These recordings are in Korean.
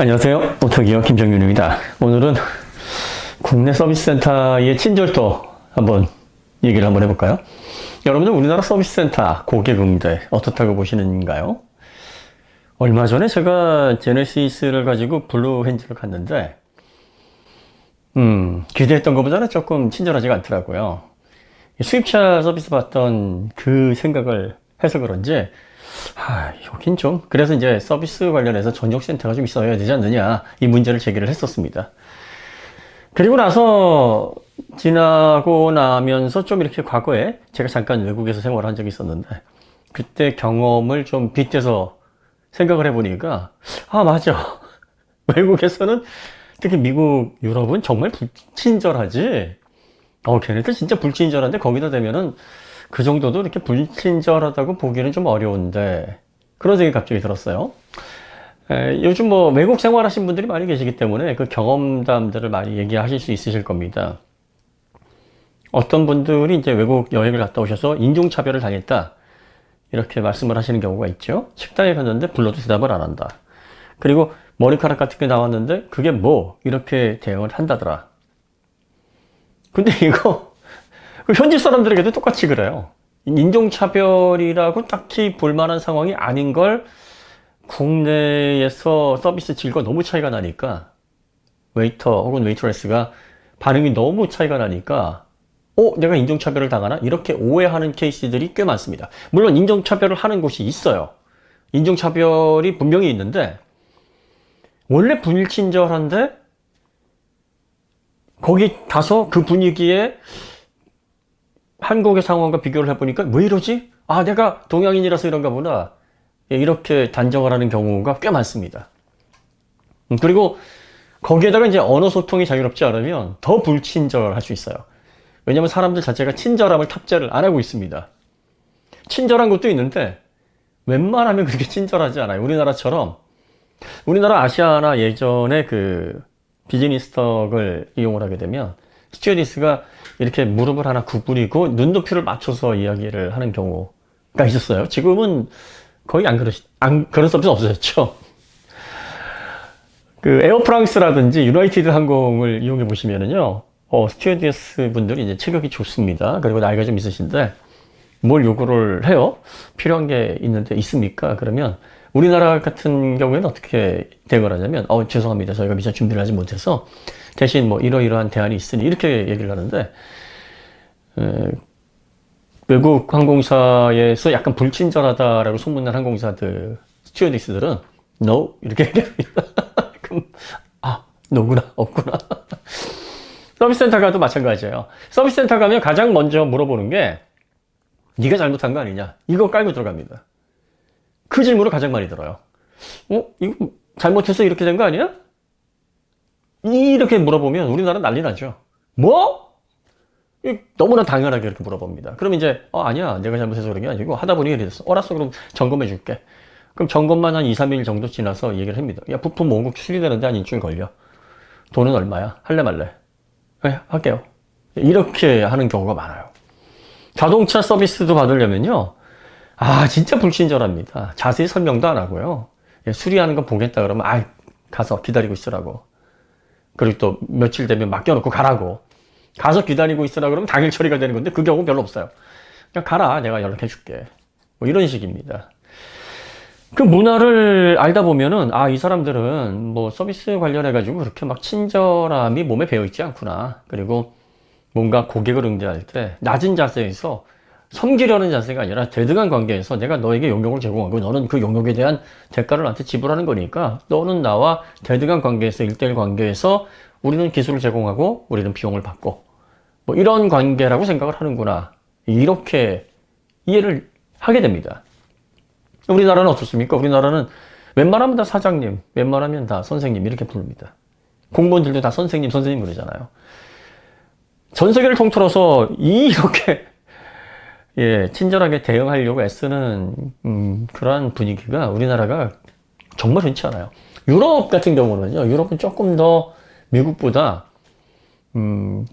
안녕하세요. 오토기업 김정윤입니다. 오늘은 국내 서비스 센터의 친절도 한번 얘기를 한번 해볼까요? 여러분들 우리나라 서비스 센터 고객 응대 어떻다고 보시는가요? 얼마 전에 제가 제네시스를 가지고 블루핸즈를 갔는데 기대했던 것보다는 조금 친절하지가 않더라고요. 수입차 서비스 받던 그 생각을 해서 그런지 여긴 좀 그래서 이제 서비스 관련해서 전용 센터가 좀 있어야 되지 않느냐 이 문제를 제기를 했었습니다. 그리고 나서 지나고 나면서 좀 이렇게 과거에 제가 잠깐 외국에서 생활을 한 적이 있었는데 그때 경험을 좀 빗대서 생각을 해보니까 맞아. 외국에서는 특히 미국, 유럽은 정말 불친절하지. 걔네들 진짜 불친절한데 거기다 대면은 그 정도도 이렇게 불친절하다고 보기는 좀 어려운데 그런 생각이 갑자기 들었어요. 요즘 뭐 외국 생활하신 분들이 많이 계시기 때문에 그 경험담들을 많이 얘기하실 수 있으실 겁니다. 어떤 분들이 이제 외국 여행을 갔다 오셔서 인종차별을 당했다 이렇게 말씀을 하시는 경우가 있죠. 식당에 갔는데 불러도 대답을 안 한다. 그리고 머리카락 같은 게 나왔는데 그게 뭐 이렇게 대응을 한다더라. 근데 이거 현지 사람들에게도 똑같이 그래요. 인종차별이라고 딱히 볼만한 상황이 아닌 걸 국내에서 서비스 질과 너무 차이가 나니까 웨이터 혹은 웨이트레스가 반응이 너무 차이가 나니까 내가 인종차별을 당하나? 이렇게 오해하는 케이스들이 꽤 많습니다. 물론 인종차별을 하는 곳이 있어요. 인종차별이 분명히 있는데 원래 불친절한데 거기 가서 그 분위기에 한국의 상황과 비교를 해보니까 왜 이러지? 내가 동양인이라서 이런가 보다. 이렇게 단정을 하는 경우가 꽤 많습니다. 그리고 거기에다가 이제 언어 소통이 자유롭지 않으면 더 불친절할 수 있어요. 왜냐면 사람들 자체가 친절함을 탑재를 안 하고 있습니다. 친절한 것도 있는데 웬만하면 그렇게 친절하지 않아요. 우리나라처럼. 우리나라 아시아나 예전에 그 비즈니스석을 이용을 하게 되면 스튜어디스가 이렇게 무릎을 하나 구부리고 눈높이를 맞춰서 이야기를 하는 경우가 있었어요. 지금은 거의 그런 서비스 없어졌죠. 그 에어프랑스라든지 유나이티드 항공을 이용해 보시면은요, 스튜어디스 분들이 이제 체격이 좋습니다. 그리고 나이가 좀 있으신데 뭘 요구를 해요? 필요한 게 있는데 있습니까? 그러면 우리나라 같은 경우에는 어떻게 대응을 하냐면 죄송합니다. 저희가 미처 준비를 하지 못해서 대신 뭐 이러이러한 대안이 있으니 이렇게 얘기를 하는데 외국 항공사에서 약간 불친절하다라고 소문난 항공사들 스튜어디스들은 No 이렇게 얘기합니다. 그럼 no구나 없구나. 서비스 센터 가도 마찬가지예요. 서비스 센터 가면 가장 먼저 물어보는 게 네가 잘못한 거 아니냐 이거 깔고 들어갑니다. 그 질문을 가장 많이 들어요. 이거 잘못해서 이렇게 된 거 아니야? 이렇게 물어보면 우리나라는 난리 나죠. 뭐? 너무나 당연하게 이렇게 물어봅니다. 그럼 이제 아니야 내가 잘못해서 그런 게 아니고 하다 보니 이래 됐어. 알았어 그럼 점검해 줄게. 그럼 점검만 한 2, 3일 정도 지나서 얘기를 합니다. 야 부품 원국 수리되는데 한 일주일 걸려. 돈은 얼마야? 할래 말래? 네 할게요. 이렇게 하는 경우가 많아요. 자동차 서비스도 받으려면요 진짜 불친절합니다. 자세히 설명도 안 하고요. 수리하는 거 보겠다 그러면 가서 기다리고 있으라고. 그리고 또 며칠 되면 맡겨놓고 가라고. 가서 기다리고 있으라 그러면 당일 처리가 되는 건데 그 경우 별로 없어요. 그냥 가라 내가 연락해 줄게. 뭐 이런 식입니다. 그 문화를 알다 보면은 이 사람들은 뭐 서비스 관련해 가지고 그렇게 막 친절함이 몸에 배어 있지 않구나. 그리고 뭔가 고객을 응대할 때 낮은 자세에서 섬기려는 자세가 아니라 대등한 관계에서 내가 너에게 용역을 제공하고 너는 그 용역에 대한 대가를 나한테 지불하는 거니까 너는 나와 대등한 관계에서 1대1 관계에서 우리는 기술을 제공하고 우리는 비용을 받고 뭐 이런 관계라고 생각을 하는구나 이렇게 이해를 하게 됩니다. 우리나라는 어떻습니까? 우리나라는 웬만하면 다 사장님, 웬만하면 다 선생님 이렇게 부릅니다. 공무원들도 다 선생님 그러잖아요. 전 세계를 통틀어서 이렇게 친절하게 대응하려고 애쓰는 그러한 분위기가 우리나라가 정말 흔치 않아요. 유럽 같은 경우는요. 유럽은 조금 더 미국보다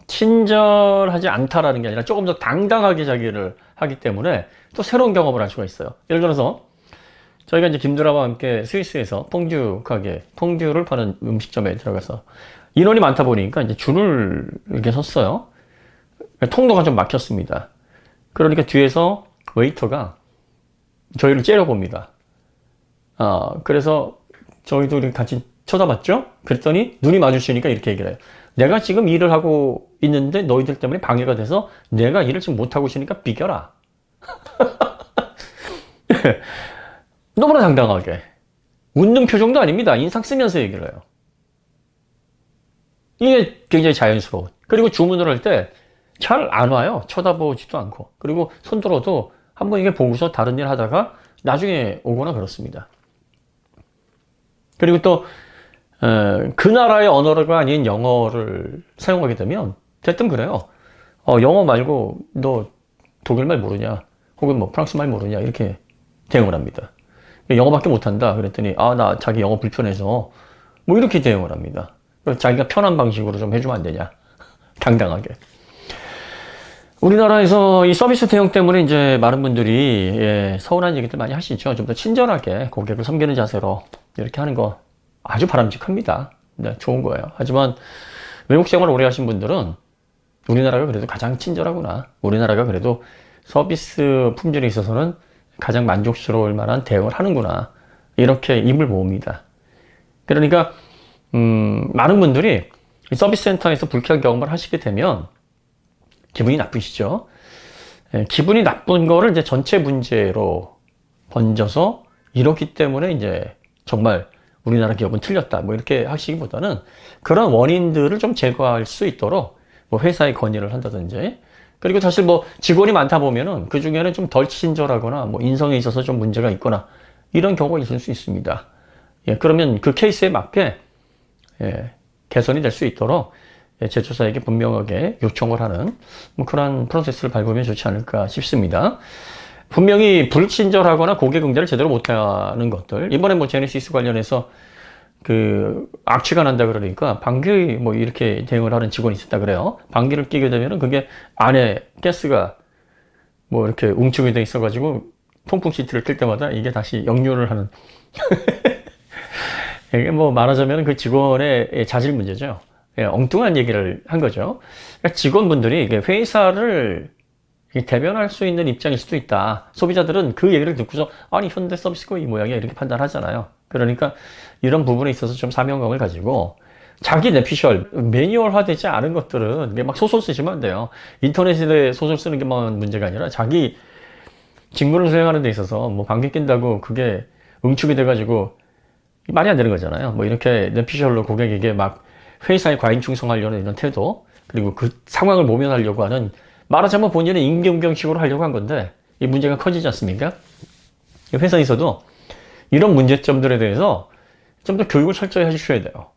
친절하지 않다라는 게 아니라 조금 더 당당하게 자기를 하기 때문에 또 새로운 경험을 할 수가 있어요. 예를 들어서 저희가 이제 김두라와 함께 스위스에서 퐁듀 가게, 퐁듀를 파는 음식점에 들어가서 인원이 많다 보니까 이제 줄을 이렇게 섰어요. 통로가 좀 막혔습니다. 그러니까 뒤에서 웨이터가 저희를 째려봅니다. 그래서 저희도 이렇게 같이 쳐다봤죠? 그랬더니 눈이 마주치니까 이렇게 얘기를 해요. 내가 지금 일을 하고 있는데 너희들 때문에 방해가 돼서 내가 일을 지금 못하고 있으니까 비켜라. 너무나 당당하게. 웃는 표정도 아닙니다. 인상 쓰면서 얘기를 해요. 이게 굉장히 자연스러워. 그리고 주문을 할 때 잘 안 와요. 쳐다보지도 않고. 그리고 손 들어도 한번 이게 보고서 다른 일 하다가 나중에 오거나 그렇습니다. 그리고 또 그 나라의 언어가 아닌 영어를 사용하게 되면 대뜸 그래요. 영어 말고 너 독일말 모르냐? 혹은 뭐 프랑스말 모르냐? 이렇게 대응을 합니다. 영어밖에 못한다. 그랬더니 나 자기 영어 불편해서 뭐 이렇게 대응을 합니다. 자기가 편한 방식으로 좀 해주면 안 되냐? 당당하게. 우리나라에서 이 서비스 대응 때문에 이제 많은 분들이 서운한 얘기들 많이 하시죠. 좀 더 친절하게 고객을 섬기는 자세로 이렇게 하는 거 아주 바람직합니다. 네, 좋은 거예요. 하지만 외국 생활을 오래 하신 분들은 우리나라가 그래도 가장 친절하구나. 우리나라가 그래도 서비스 품질에 있어서는 가장 만족스러울 만한 대응을 하는구나. 이렇게 입을 모읍니다. 그러니까 많은 분들이 서비스 센터에서 불쾌한 경험을 하시게 되면 기분이 나쁘시죠. 기분이 나쁜 거를 이제 전체 문제로 번져서 이렇기 때문에 이제 정말 우리나라 기업은 틀렸다. 뭐 이렇게 하시기보다는 그런 원인들을 좀 제거할 수 있도록 뭐 회사에 건의를 한다든지, 그리고 사실 뭐 직원이 많다 보면은 그 중에는 좀 덜 친절하거나 뭐 인성에 있어서 좀 문제가 있거나 이런 경우가 있을 수 있습니다. 그러면 그 케이스에 맞게 개선이 될 수 있도록 제조사에게 분명하게 요청을 하는 뭐 그런 프로세스를 밟으면 좋지 않을까 싶습니다. 분명히 불친절하거나 고객 응대를 제대로 못하는 것들, 이번에 뭐 제네시스 관련해서 그 악취가 난다 그러니까 방귀 뭐 이렇게 대응을 하는 직원이 있었다 그래요. 방귀를 뀌게 되면은 그게 안에 가스가 뭐 이렇게 웅충이 돼 있어가지고 통풍 시트를 낄 때마다 이게 다시 역류를 하는 이게 뭐 말하자면 그 직원의 자질 문제죠. 엉뚱한 얘기를 한 거죠. 그러니까 직원분들이 이게 회사를 대변할 수 있는 입장일 수도 있다. 소비자들은 그 얘기를 듣고서 아니 현대 서비스가 이 모양이야 이렇게 판단하잖아요. 그러니까 이런 부분에 있어서 좀 사명감을 가지고 자기 내피셜 매뉴얼화되지 않은 것들은 막 소설 쓰시면 안 돼요. 인터넷에 소설 쓰는 게만 문제가 아니라 자기 직무를 수행하는 데 있어서 뭐 방귀 낀다고 그게 응축이 돼가지고 말이 안 되는 거잖아요. 뭐 이렇게 내피셜로 고객에게 막 회사에 과잉 충성하려는 이런 태도, 그리고 그 상황을 모면하려고 하는, 말하자면 본인의 임경병식으로 하려고 한 건데 이 문제가 커지지 않습니까? 회사에서도 이런 문제점들에 대해서 좀 더 교육을 철저히 해주셔야 돼요.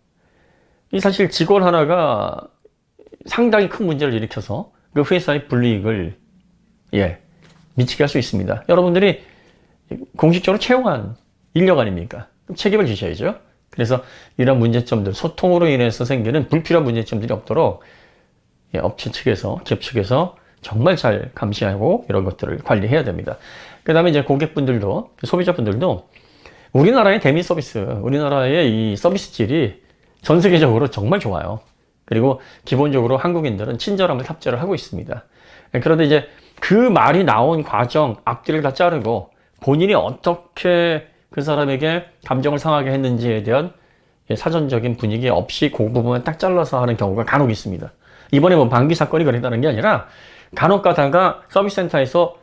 이 사실 직원 하나가 상당히 큰 문제를 일으켜서 그 회사의 불이익을 미치게 할 수 있습니다. 여러분들이 공식적으로 채용한 인력 아닙니까? 그럼 책임을 지셔야죠. 그래서 이런 문제점들, 소통으로 인해서 생기는 불필요한 문제점들이 없도록 업체 측에서, 기업 측에서 정말 잘 감시하고 이런 것들을 관리해야 됩니다. 그 다음에 이제 고객분들도, 소비자분들도 우리나라의 대미 서비스, 우리나라의 이 서비스 질이 전 세계적으로 정말 좋아요. 그리고 기본적으로 한국인들은 친절함을 탑재를 하고 있습니다. 그런데 이제 그 말이 나온 과정, 앞뒤를 다 자르고 본인이 어떻게 그 사람에게 감정을 상하게 했는지에 대한 사전적인 분위기 없이 그 부분을 딱 잘라서 하는 경우가 간혹 있습니다. 이번에 뭐 방귀 사건이 그랬다는 게 아니라 간혹 가다가 서비스 센터에서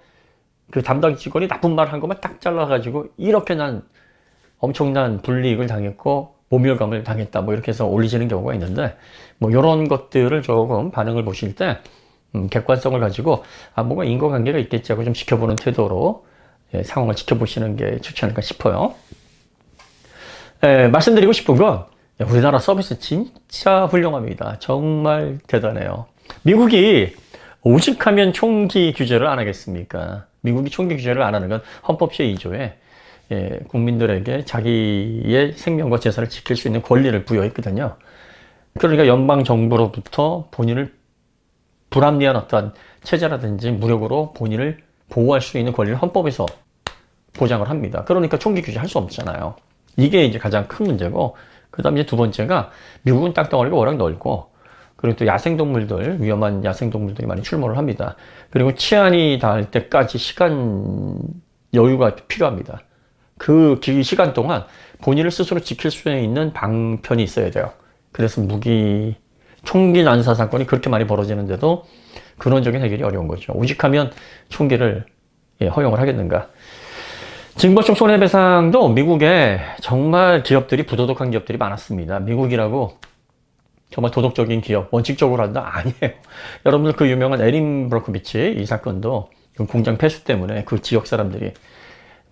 그 담당 직원이 나쁜 말 한 것만 딱 잘라가지고 이렇게 난 엄청난 불이익을 당했고 모멸감을 당했다 뭐 이렇게 해서 올리시는 경우가 있는데, 뭐 이런 것들을 조금 반응을 보실 때 객관성을 가지고 뭔가 인과관계가 있겠지 하고 좀 지켜보는 태도로 상황을 지켜보시는 게 좋지 않을까 싶어요. 말씀드리고 싶은 건 우리나라 서비스 진짜 훌륭합니다. 정말 대단해요. 미국이 오직하면 총기 규제를 안 하겠습니까? 미국이 총기 규제를 안 하는 건 헌법 제2조에 국민들에게 자기의 생명과 재산을 지킬 수 있는 권리를 부여했거든요. 그러니까 연방정부로부터 본인을 불합리한 어떤 체제라든지 무력으로 본인을 보호할 수 있는 권리를 헌법에서 보장을 합니다. 그러니까 총기 규제 할 수 없잖아요. 이게 이제 가장 큰 문제고, 그 다음에 이제 두 번째가 미국은 땅덩어리가 워낙 넓고, 그리고 또 야생동물들, 위험한 야생동물들이 많이 출몰을 합니다. 그리고 치안이 닿을 때까지 시간 여유가 필요합니다. 그 시간 동안 본인을 스스로 지킬 수 있는 방편이 있어야 돼요. 그래서 총기 난사 사건이 그렇게 많이 벌어지는데도 근원적인 해결이 어려운 거죠. 오직하면 총기를 허용을 하겠는가. 징벌적 손해배상도 미국에 정말 기업들이 부도덕한 기업들이 많았습니다. 미국이라고 정말 도덕적인 기업, 원칙적으로 한다? 아니에요. 여러분들 그 유명한 에린 브로코비치 이 사건도 공장 폐수 때문에 그 지역 사람들이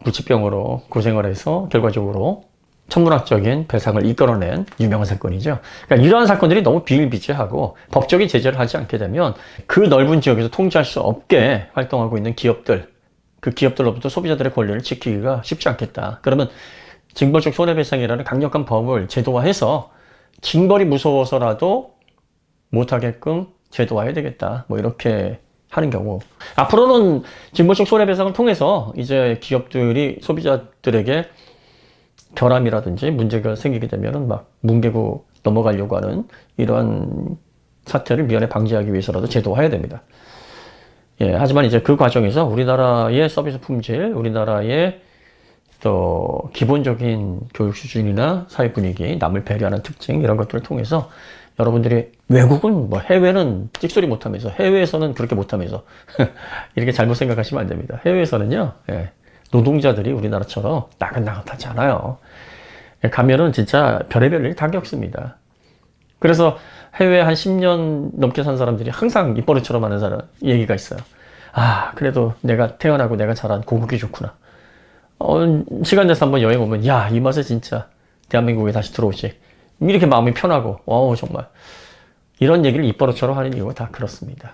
불치병으로 고생을 해서 결과적으로 천문학적인 배상을 이끌어낸 유명한 사건이죠. 그러니까 이러한 사건들이 너무 비일비재하고 법적인 제재를 하지 않게 되면 그 넓은 지역에서 통제할 수 없게 활동하고 있는 기업들, 그 기업들로부터 소비자들의 권리를 지키기가 쉽지 않겠다. 그러면 징벌적 손해배상이라는 강력한 법을 제도화해서 징벌이 무서워서라도 못하게끔 제도화해야 되겠다. 뭐 이렇게 하는 경우. 앞으로는 징벌적 손해배상을 통해서 이제 기업들이 소비자들에게 결함이라든지 문제가 생기게 되면은 막 뭉개고 넘어가려고 하는 이러한 사태를 미연에 방지하기 위해서라도 제도화해야 됩니다. 예, 하지만 이제 그 과정에서 우리나라의 서비스 품질, 우리나라의 또 기본적인 교육 수준이나 사회 분위기, 남을 배려하는 특징 이런 것들을 통해서 여러분들이 외국은 뭐 해외는 찍소리 못하면서 해외에서는 그렇게 못하면서 이렇게 잘못 생각하시면 안 됩니다. 해외에서는요, 예, 노동자들이 우리나라처럼 나긋나긋하지 않아요. 가면은 진짜 별의별 일 다 겪습니다. 그래서 해외에 한 10년 넘게 산 사람들이 항상 입버릇처럼 하는 얘기가 있어요. 아, 그래도 내가 태어나고 내가 자란 고국이 좋구나. 시간 내서 한번 여행 오면, 야, 이 맛에 진짜 대한민국에 다시 들어오지. 이렇게 마음이 편하고, 정말. 이런 얘기를 입버릇처럼 하는 이유가 다 그렇습니다.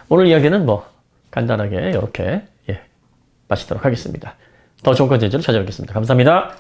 오늘 이야기는 뭐, 간단하게 이렇게, 마치도록 하겠습니다. 더 좋은 컨텐츠로 찾아뵙겠습니다. 감사합니다.